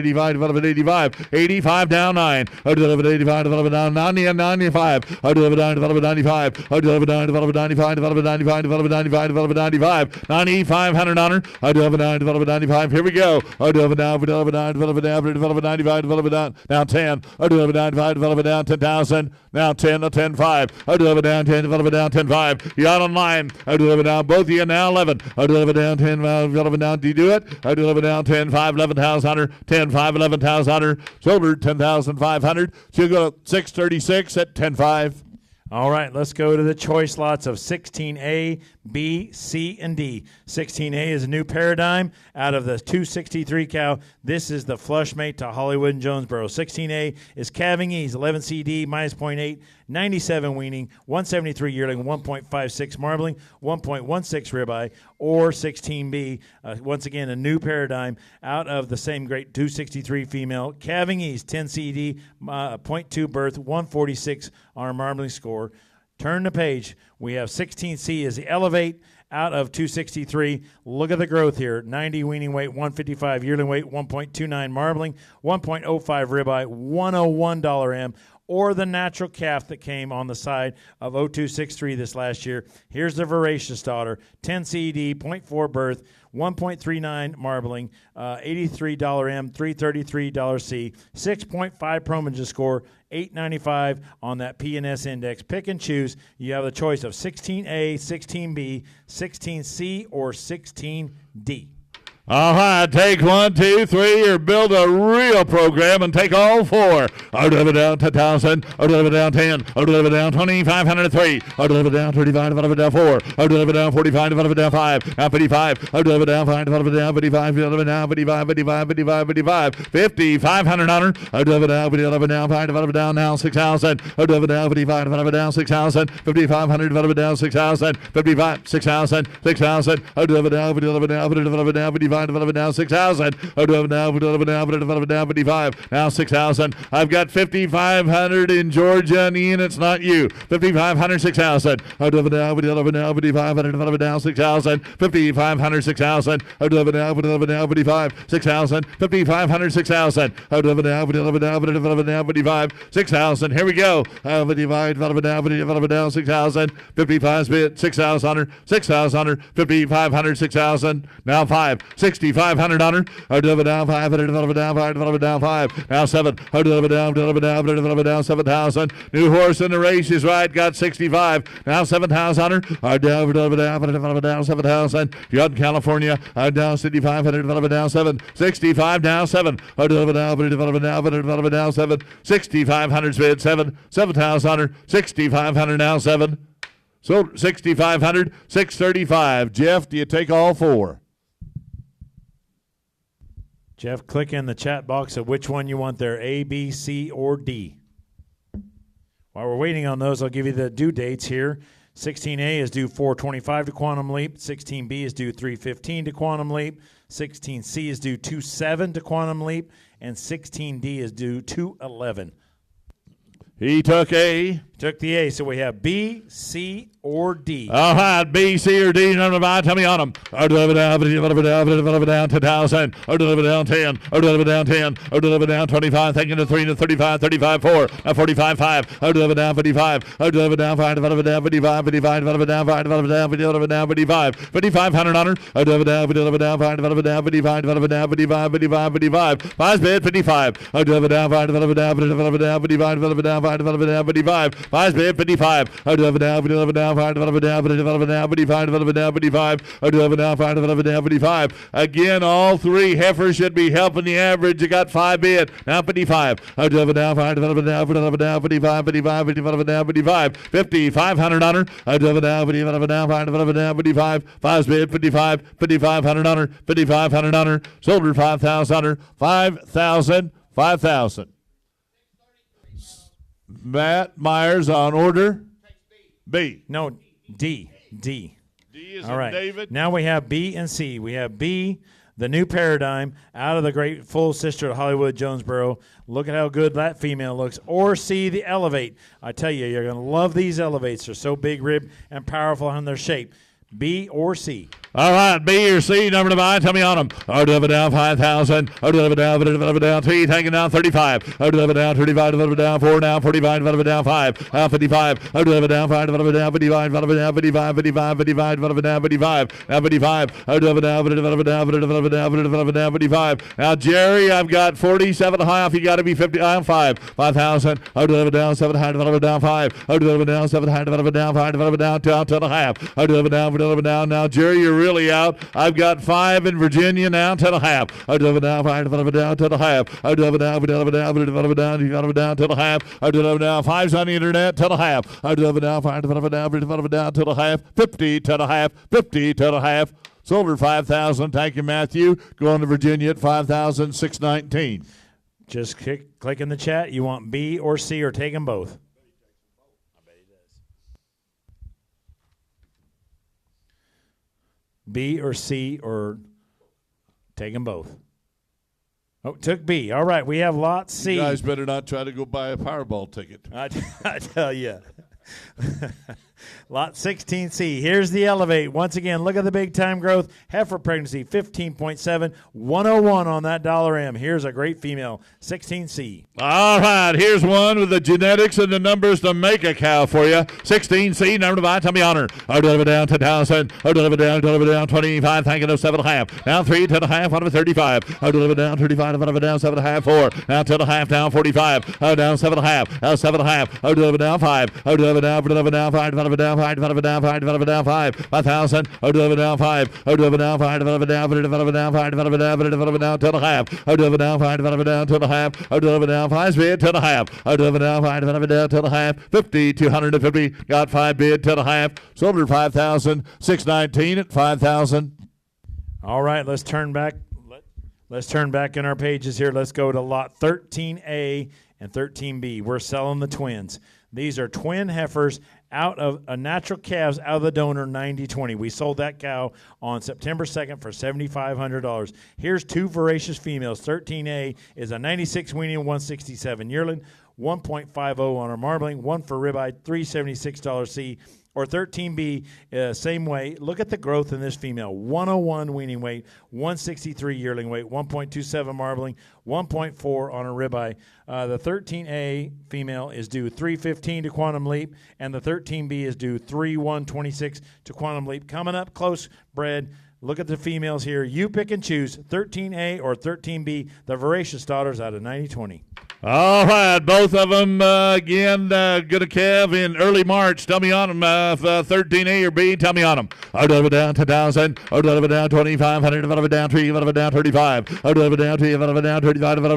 85. 85 down, 9. Deliver 85. Deliver down, 90 and 95. Deliver down, 95. Deliver down, 95. Deliver 95. Deliver 95. Deliver 95. 9,500 on her. Deliver down, 95. Here we go. Deliver down, 95. Deliver down. Now 10. Deliver 95. Deliver down, 10,000. Now 10 to 10,5. Deliver down, 10. Deliver down, 10,5. You out on line. Deliver down, both of you now 11. Deliver down, 10. Deliver down. Do you do it? Deliver down, 10, 5, 11,000 on her. 10, 5, 11,000 on her. Silver, 10,500. She'll go to 636 at 10,5. All right, let's go to the choice lots of 16A, B, C, and D. 16A is a new paradigm out of the 263 cow. This is the flush mate to Hollywood and Jonesboro. 16A is calving ease, 11 CD, minus 0.8, 97 weaning, 173 yearling, 1.56 marbling, 1.16 ribeye, or 16B. Once again, a new paradigm out of the same great 263 female. Calving ease, 10 CD, 0.2 birth, 146 on our marbling score. Turn the page. We have 16C as the elevate out of 263. Look at the growth here. 90 weaning weight, 155 yearling weight, 1.29 marbling, 1.05 ribeye, $101 M. Or the natural calf that came on the side of 0263 this last year. Here's the voracious daughter, 10 CD, 0.4 birth, 1.39 marbling, $83 M, $333 C, 6.5 Promagen score, $895 on that P&S index. Pick and choose. You have the choice of 16A, 16B, 16C, or 16D. All right, take 1, 2, 3, or build a real program and take all 4. Deliver down 10,000. Deliver down 10. Deliver down 2,503. Deliver down 35. Deliver down 4. Deliver down 45. Deliver down 5. Now 55. Deliver down 5. Deliver down 55. Deliver down 55. 55. 55. 55. 5,500 on her. Deliver down 5. Deliver down now 6,000. Deliver down 55. Deliver down 6,000. 5,500. Deliver down 6,000. 55. 6,000. 6,000. Deliver down 55. Deliver down 6,000. Deliver down 55. Now 6,000. I've got 5,500 in Georgia and Ian. It's not you. 5,500, 6,000. Deliver down 5,500. Deliver down 6,000. 5,500, 6,000. Deliver down 55. 6,000. 5,500, 6,000. Deliver down 55. 6,000. Here we go. Deliver down 6,000. 55 spit. 6,000 on her. 6,000 on her. 5,500, 6,000. Now 5. 6,500 on her. Deliver down 500. Deliver down 5. Deliver down 5. Now 7. Deliver down 7,000. New horse in the race is right. Got 65. Now 7,000 on her. Deliver down 7,000. You're out in California. Down 6,500. Deliver down 7. 65 now 7. Deliver down 7. 6,500 spid 7. 7,000 on her. 6,500 now 7. So 6,500. 635. Jeff, do you take all 4? Jeff, click in the chat box of which one you want there, A, B, C, or D. While we're waiting on those, I'll give you the due dates here. 16A is due 4/25 to Quantum Leap. 16B is due 3/15 to Quantum Leap. 16C is due 2/7 to Quantum Leap. And 16D is due 2/11. He took A. Took the A, so we have B, C, or D. All right, B, C, or D, number 5. Tell me on them. Deliver down 10,000. Deliver down 10. Deliver down 10. Deliver down 25. Thinking to 3 to 35. 35 4. 45 5. Deliver down 55. Deliver down 5. Deliver down 55. 55. Deliver down 5. Deliver down 55. 5,500 on her. Deliver down 5. Deliver down 55. Deliver down 55. 55. 5 bid 55. Deliver down 5. Deliver down 55. Deliver down 5. Deliver down 55. Five's bid, 55. I'll do it now, 55 down, 55 down, 55 down, 55. I'll do it now, 55 down, 55. Again, all three heifers should be helping the average. You got 5 bid. Now 55. I'll do it now, 55 down, 55 down, 55 down, 55. 5,500 on her. I'll do it now, 55 down, 55 down, 55. Five's bid, 55, 5,500 on her, 5,500 on her. Sold her 5,000 on her, 5,000, 5,000. Matt Myers on order. B. No, D. D is All right. David. Now we have B and C. We have B, the new paradigm, out of the great full sister of Hollywood, Jonesboro. Look at how good that female looks. Or C, the Elevate. I tell you, you're going to love these Elevates. They're so big ribbed and powerful in their shape. B or C. All right, B or C, number to buy. Tell me on them. I'll do it down 5,000. I'll do it down 3, taking down 35. I'll do it down 35, do it down 4, now 45, do it down 5, now 55. I'll do it down 5, do it down 55, do it down 55, 55, 55, do it down 55, now 55. I'll do it down, do it down, do it down, do it down 55. Now, Jerry, I've got 47 half. You got to be 50 on 5. 5,000. I'll do it down 700, do it down 5. I'll do it down 700, do it down 5, do it down 2.5. I'll do it down. Now, Jerry, you're really out. I've got 5 in Virginia now, 10.5. I'll do it down, 5, down 10.5. I'll do it down, down 10.5. I'll do it down, 5's on the internet, 10.5. I'll do it down, 5, down 10.5. 50, 10.5, 50, 10.5. Sold her 5,000. Thank you, Matthew. Going to Virginia at 5,619. Just click in the chat. You want B or C or take them both. B or C or take them both. Oh, took B. All right, we have lot C. You guys better not try to go buy a Powerball ticket. I tell you. Lot 16C. Here's the Elevate. Once again, look at the big time growth. Heifer pregnancy, 15.7. 101 on that $M. Here's a great female, 16C. All right, here's one with the genetics and the numbers to make a cow for you. 16C, number to buy. Tell me on her. I'll do it down 10,000. I'll do it down 25. Thank you, 7.5. Now 3, 10.5. Out of 35. I'll do it down 35. Out of down 7.5. 4. Now 10.5. Down 45. Down 7.5. Now 7.5. I'll do it down 5. I'll do it down 5. Down 5. 5,000. I'll do it down 5. I'll do it down 5. Down 10.5. I'll do it down 5. Down 10.5. I'll do it down 5 bid 10.5. I'll do it down 5 down 10.5. 50, 250. Got 5 bid 10.5. Sold her 5,619 at 5,000. All right, let's turn back. Let's turn back in our pages here. Let's go to lot 13A and 13B. We're selling the twins. These are twin heifers out of natural calves out of the donor 90-20. We sold that cow on September 2nd for $7,500. Here's 2 voracious females. 13A is a 96 weaning, 167 yearling, 1.50 on her marbling, 1 for ribeye, $376 C. Or 13B, same way. Look at the growth in this female. 101 weaning weight, 163 yearling weight, 1.27 marbling, 1.4 on a ribeye. The 13A female is due 315 to Quantum Leap, and the 13B is due 3126 to Quantum Leap. Coming up close, bred. Look at the females here. You pick and choose 13A or 13B, the voracious daughters out of 90-20. All right, both of them, again, going to calve in early March. Tell me on them, 13A or B, tell me on them. I'll do it down 10,000. I'll do it down 2,500. I'll do it down 3. I'll do it down 35. I'll do it down 2. I'll do it down 35. I'll do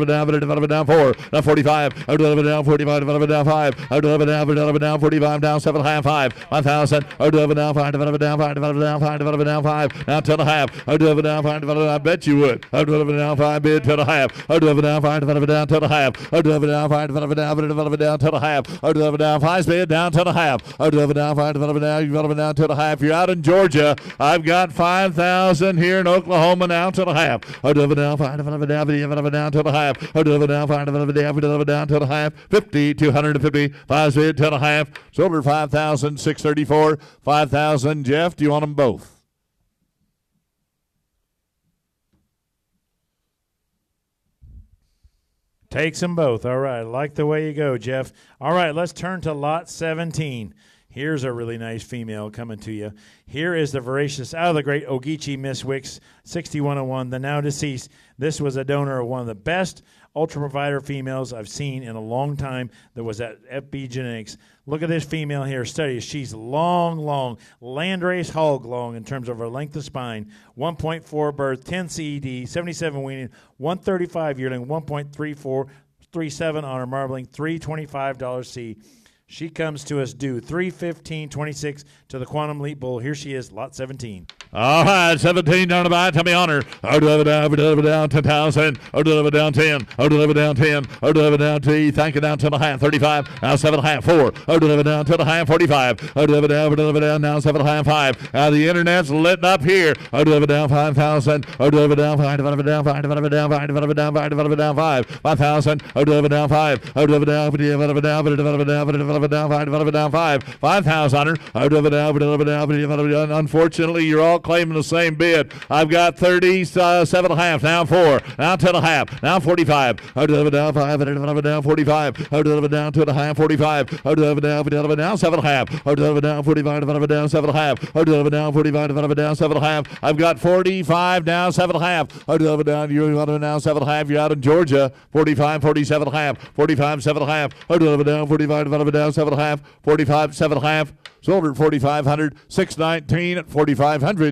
it down 4. Now 45. I'll do it down 45. I'll do it down 5. I'll do it down 45. Down 7.5. 5. 5,000. I'll do it down 5. I'll do it down 5. I'll do it down 5. I'll do it down 5. Now 10.5. I'll do it down 5. I bet you would. I'll do it down 5 bid 10.5. I'll do it down 5. I'll do it down 10.5. I'll do it down 5. I'll do it down 10.5. I'll do it down 5 bid down 10.5. I'll do it down 5. I'll do it down 10.5. You're out in Georgia. I've got 5,000 here in Oklahoma now 10.5. I'll do it down 5. I'll do it down 10.5. I'll do it down 5. I'll do it down 10.5. 50, 250. 5 bid 10.5. Sold her 5,634. 5,000. Jeff, do you want them both? Takes them both. All right. I like the way you go, Jeff. All right. Let's turn to lot 17. Here's a really nice female coming to you. Here is the voracious out of the great Ogeechee Miss Wicks, 6101, the now deceased. This was a donor of one of the best ultra provider females I've seen in a long time that was at FB Genetics. Look at this female here. Study. She's long, landrace hog long in terms of her length of spine. 1.4 birth, 10 CED, 77 weaning, 135 yearling, 1.3437 on her marbling, $325 C. She comes to us due 3/15/26 to the Quantum Leap Bull. Here she is, lot 17. All right, 17 down the by. Tell me on her. Deliver down 10,000. Deliver down 10. Deliver down 10. Deliver down T. Thank you down to the half. 35. Now 7.5. 4. Deliver down to the half. 45. Deliver down now 7.5. 5. Now the internet's lit up here. Deliver down 5,000. Deliver down 5. Deliver down 5. Deliver down 5. Deliver down 5. Deliver down 5. 5,000. Deliver down 5. Deliver down 5. Deliver down 5. Deliver down 5. Deliver down 5. 5,000 on her. Deliver down. Unfortunately, you're all claiming the same bid. I've got 37.5. Now 4. Now 10.5. Now 45. Deliver down 5. Deliver down 45. Deliver down 2.5. 45. Deliver down 7.5. Deliver down 45. Deliver down 7.5. Deliver down 45. Deliver down 7.5. I've got 45 now 7.5. Deliver down. You're now 7.5. You're out in Georgia. 45. 47.5. 45. 7.5. Deliver down 45. Deliver down 7.5. 45. 7.5. Sold her 4,500. 619 at 4,500.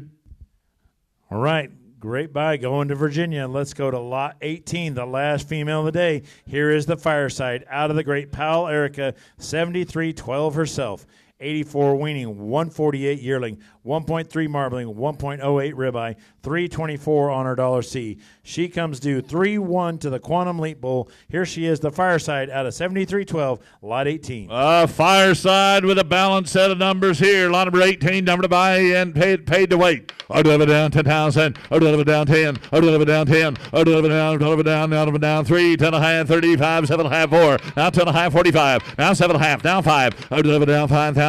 All right, great buy going to Virginia. Let's go to lot 18, the last female of the day. Here is the Fireside out of the great Powell Erica, 73-12 herself. 84 weaning, 148 yearling, 1.3 marbling, 1.08 ribeye, 324 on her dollar C. She comes due 3-1 to the Quantum Leap Bull. Here she is, the Fireside out of 73-12, lot 18. Fireside with a balanced set of numbers here. Lot number 18, number to buy and paid to wait. Deliver down 10,000. Deliver down 10. Deliver down 10. Deliver down 3, 10.5, 35, 7.5, 4. Now 10.5, 45. Now 7.5, now 5. Deliver down 5,000.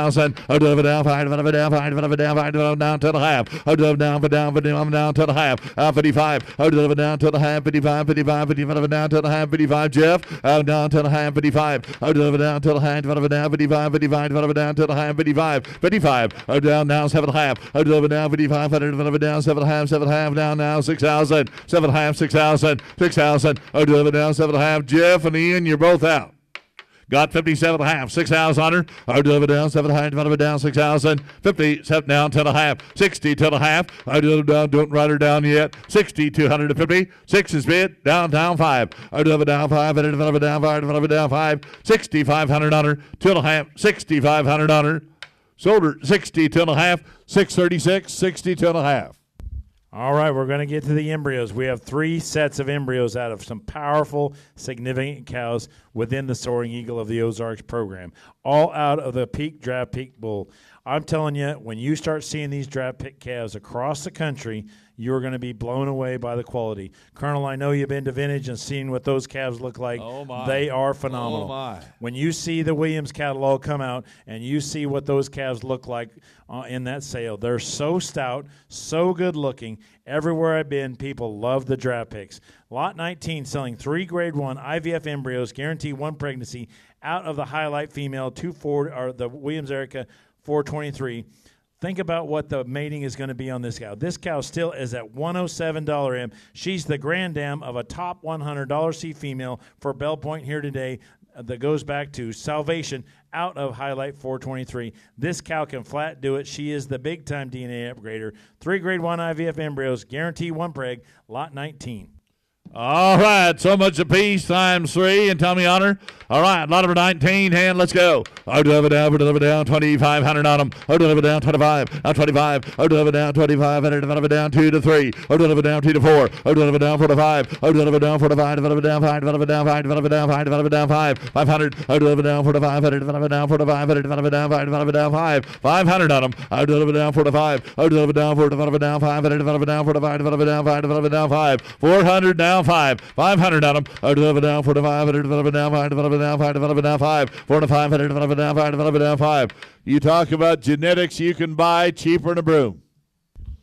Deliver down 5. Deliver down 5. Deliver down 5. Deliver down 10.5. Deliver down 10.5. 55. Deliver down 10.5. 55. 55. Deliver down 10.5. 55. Jeff. Down 10.5. 55. Deliver down 10.5. Deliver down 55. 55. Deliver down 10.5. 55. 55. Down now 7.5. Deliver down 55. Deliver down 7.5. 7.5. Down now 6,000. 7.5. 6,000. 6,000. Deliver down 7.5. Jeff and Ian, you're both out. Got 57.5. 6,000 on her. Deliver down 7.5. Deliver down 6,000. 50. Set down 10.5. 60. 10.5. Deliver down. Don't write her down yet. 60. 250. 6 is bid. Down 5. Deliver down 5. Deliver down 5. Deliver down 5. 6,500 on her. 2.5. 6,500 on her. Sold her 60. 2.5. 636. 60. 2.5. All right, we're going to get to the embryos. We have 3 sets of embryos out of some powerful, significant cows within the Soaring Eagle of the Ozarks program, all out of the Peak Draft Peak Bull. I'm telling you, when you start seeing these draft pick calves across the country, you're going to be blown away by the quality. Colonel, I know you've been to Vintage and seen what those calves look like. Oh, my. They are phenomenal. Oh, my. When you see the Williams catalog come out and you see what those calves look like in that sale, they're so stout, so good looking. Everywhere I've been, people love the draft picks. Lot 19 selling 3 grade 1 IVF embryos, guarantee 1 pregnancy out of the Highlight female, 2 or the Williams Erica 423. Think about what the mating is going to be on this cow. This cow still is at $107 M. She's the grand dam of a top $100 C female for Bell Point here today that goes back to Salvation out of Highlight 423. This cow can flat do it. She is the big-time DNA upgrader. 3 grade 1 IVF embryos, guarantee 1 preg, lot 19. All right, so much apiece times 3, and tell me on her. All right, lot number 19, hand, let's go. Deliver down 2,500 on them. Deliver down 25, now 25. Deliver down 25, and deliver down 2 to 3. Deliver down 2 to 4. Deliver down 4 to 5. Deliver down 4 to 5. Deliver down 5. Deliver down 5. Deliver down 5. Deliver down 5. 500. Deliver down 4 to 5. Deliver down 4 to 5. Deliver down 5. Deliver down 5. 500 on them. Deliver down 4 to 5. Deliver down 4 to deliver down 5. Deliver down 4 to 5. Deliver down 5. Deliver down 5. 400 down 5. 500 on them. Deliver down 4 to 5. Deliver down 5. Deliver down 5. Deliver down 5. 4 to 5. Deliver down 5. Deliver down 5. You talk about genetics you can buy cheaper than a broom.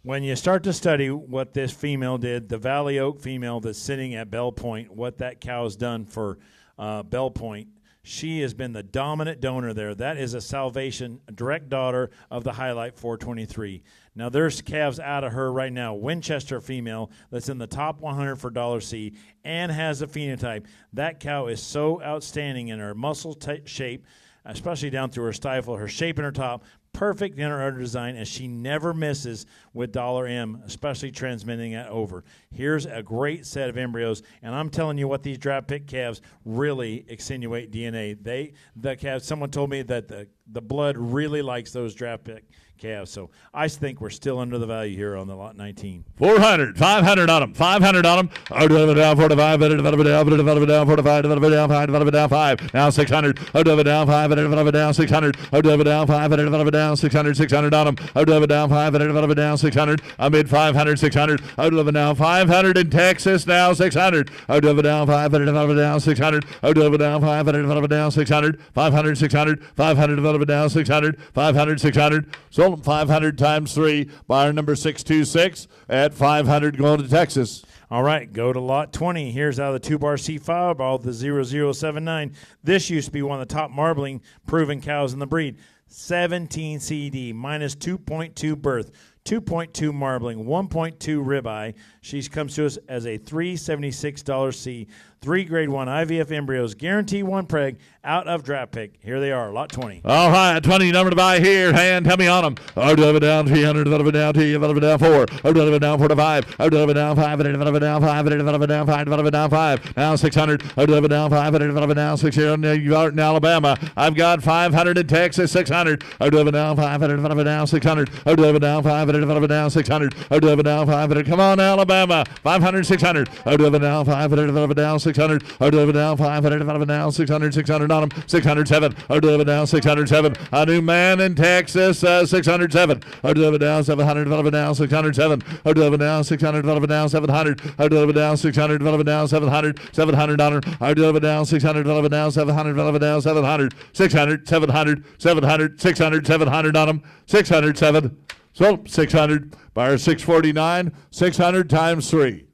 When you start to study what this female did, the Valley Oak female that's sitting at Bell Point, what that cow's done for Bell Point, She has been the dominant donor there. That is a Salvation, a direct daughter of the Highlight 423. Now, there's calves out of her right now. Winchester female that's in the top 100 for $C and has a phenotype. That cow is so outstanding in her muscle shape, especially down through her stifle, her shape in her top. Perfect in her udder design, and she never misses with $M, especially transmitting it over. Here's a great set of embryos, and I'm telling you what, these draft pick calves really extenuate DNA. The calves, someone told me that the blood really likes those draft pick calves. So I think we're still under the value here on the lot 19. 400, 500 on them, 500 on them. Oh, develop it down 45, develop it down 45, develop it down 5, develop it down 5. Now 600. Oh, develop it down 5, develop it down 600. Oh, develop it down 5, develop it down 600, 600 on them. Oh, develop it down 5, develop it down 600. Amid 500, 600. Oh, develop it down 500 in Texas. Now 600. Oh, develop it down 5, develop it down 600. Oh, develop it down 5, develop it down 600. 500, 600. 500, develop it down 600. 500, 600. Sold 500 times 3. Buyer number 626 at 500 going to Texas. All right, go to lot 20. Here's out of the 2-bar C5, all the 0079. This used to be one of the top marbling proven cows in the breed. 17 CD, minus 2.2 birth, 2.2 marbling, 1.2 ribeye. She comes to us as a $376 C. 3 grade 1 IVF embryos, guarantee 1 preg, out of draft pick. Here they are, lot 20. All right, 20 number to buy here. Hand, tell me on them. Oh, develop it down 300, develop it down 2, develop it down 4. Oh, develop it down 4 to 5. Oh, develop it down 5, develop it down 5, develop it down 5, develop it down 5. Now 600. Oh, develop it down 5, develop it down 600. You got it in Alabama. I've got 500 in Texas, 600. Oh, develop it down 5, develop it down 600. Oh, develop it down 5, develop it down 600. Oh, develop it down 500. Come on, Alabama. 500, 600. Oh, develop it down 5, develop it down 600. Oh, develop it down 500, develop it down 600, 600 on them. 607. Oh, develop it down 607. A new man in Texas, 607. Oh, develop it down 700, develop it down 607. Oh, develop it down 600, develop it down 700. Oh, develop it down 600, develop it down 700. 700 on her. Oh, develop it down 600, develop it down 700, develop it down 700. 600, 700, 700, 600, 700 on them. 607. So 600. Buyer 649. 600 times 3.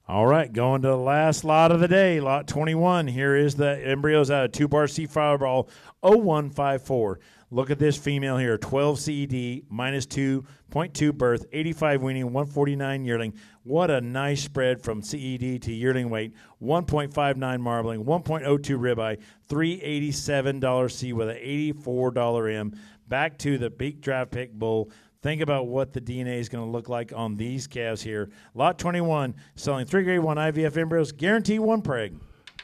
All right, going to the last lot of the day, lot 21. Here is the embryos out of 2-bar C Fireball 0154. Look at this female here, 12 CED, minus 2.2 birth, 85 weaning, 149 yearling. What a nice spread from CED to yearling weight. 1.59 marbling, 1.02 ribeye, $387 C with an $84 M. Back to the big draft pick bull. Think about what the DNA is going to look like on these calves here. Lot 21, selling 3 grade 1 IVF embryos, guarantee 1 preg.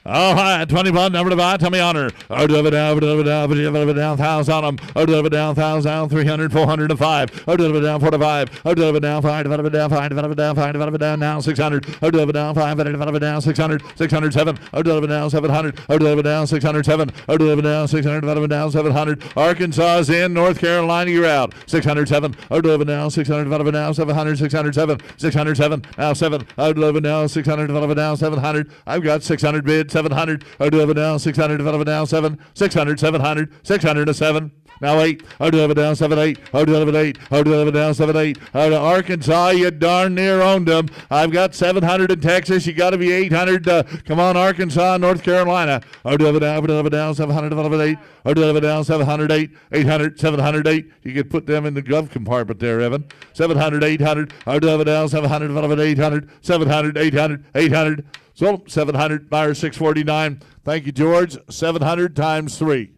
All right, 21, number to buy, tell me on her. Oh, develop it down, develop it down, develop it down, 1,000 on them. Oh, develop it down, 1,000 down, 300, 400 to 5. Oh, develop it down, 4 to 5. Oh, develop it down, 5, develop it down, 5, develop it down, 5, develop it down, now 600. Oh, develop it down, 5, develop it down, 600, 607. Oh, develop it down, 700. Oh, develop it down, 607. Oh, develop it down, 600, develop it down, 700. Arkansas is in, North Carolina, you're out. 607. Oh, develop it down, 600, develop it down, 700, 607. 607, now 7. Oh, develop it down, 600, develop it down, 700. I've got 600 bid, 700. Oh, develop it down, 600, develop it down, 7, 600, 700, 600 to 7. Now 8. Oh, develop it down, 7, 8. Oh, develop it 8. Oh, develop it down, 7, 8. Oh, to Arkansas, you darn near owned them. I've got 700 in Texas. You got to be 800. Come on, Arkansas, North Carolina. Oh, develop it down, 700, develop it 8. Oh, develop it down, 708, 800, 708. You could put them in the glove compartment there, Evan. 700, 800. Oh, develop it down, 700, develop it 800, 700, 800, 800. So 700, buyer 649. Thank you, George. 700 times 3.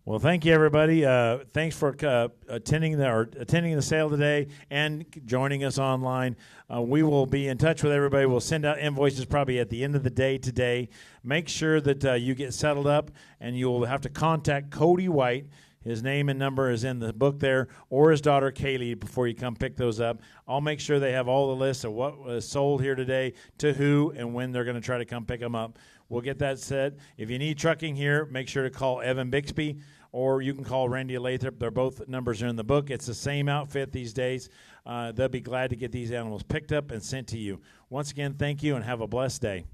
Well, thank you, everybody. Thanks for attending the sale today and joining us online. We will be in touch with everybody. We'll send out invoices probably at the end of the day today. Make sure that you get settled up, and you'll have to contact Cody White. His name and number is in the book there, or his daughter Kaylee before you come pick those up. I'll make sure they have all the lists of what was sold here today, to who, and when they're going to try to come pick them up. We'll get that said. If you need trucking here, make sure to call Evan Bixby, or you can call Randy Lathrop. They're both numbers are in the book. It's the same outfit these days. They'll be glad to get these animals picked up and sent to you. Once again, thank you and have a blessed day.